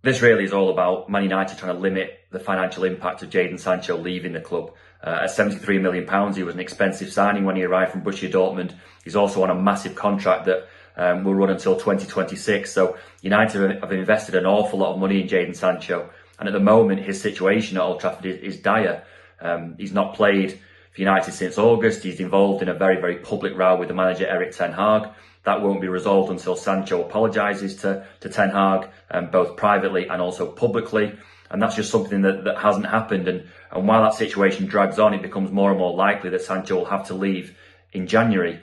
This really is all about Man United trying to limit the financial impact of Jadon Sancho leaving the club. At £73 million, he was an expensive signing when he arrived from Borussia Dortmund. He's also on a massive contract that will run until 2026. So United have invested an awful lot of money in Jadon Sancho. And at the moment, his situation at Old Trafford is dire. He's not played for United since August. He's involved in a very, very public row with the manager, Erik ten Hag. That won't be resolved until Sancho apologises to Ten Hag, both privately and also publicly. And that's just something that hasn't happened. And while that situation drags on, it becomes more and more likely that Sancho will have to leave in January.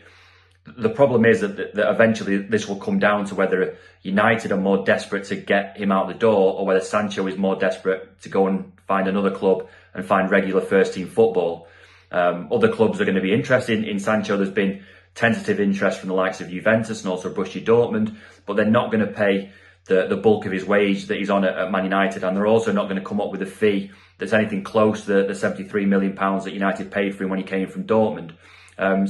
The problem is that eventually this will come down to whether United are more desperate to get him out the door, or whether Sancho is more desperate to go and find another club and find regular first-team football. Other clubs are going to be interested in Sancho. There's been tentative interest from the likes of Juventus and also Borussia Dortmund, but they're not going to pay the bulk of his wage that he's on at Man United, and they're also not going to come up with a fee that's anything close to the £73 million that United paid for him when he came from Dortmund.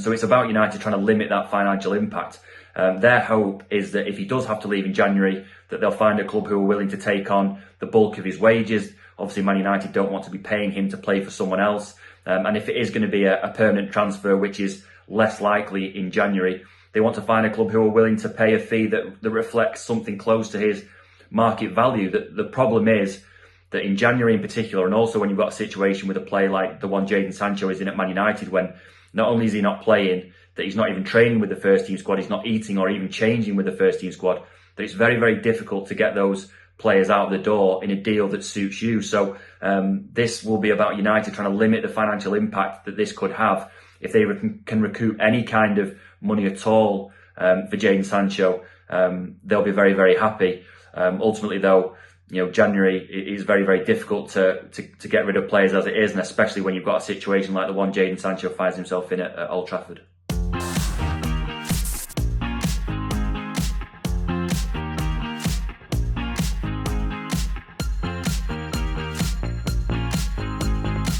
So it's about United trying to limit that financial impact. Their hope is that if he does have to leave in January, that they'll find a club who are willing to take on the bulk of his wages. Obviously, Man United don't want to be paying him to play for someone else. And if it is going to be a permanent transfer, which is less likely in January, they want to find a club who are willing to pay a fee that reflects something close to his market value. The problem is that in January in particular, and also when you've got a situation with a player like the one Jadon Sancho is in at Man United, when not only is he not playing, that he's not even training with the first team squad, he's not eating or even changing with the first team squad, that it's very, very difficult to get those players out the door in a deal that suits you. So this will be about United trying to limit the financial impact that this could have. If they can recoup any kind of money at all for Jadon Sancho, they'll be very, very happy. Ultimately, though, January is very, very difficult to get rid of players as it is, and especially when you've got a situation like the one Jadon Sancho finds himself in at Old Trafford.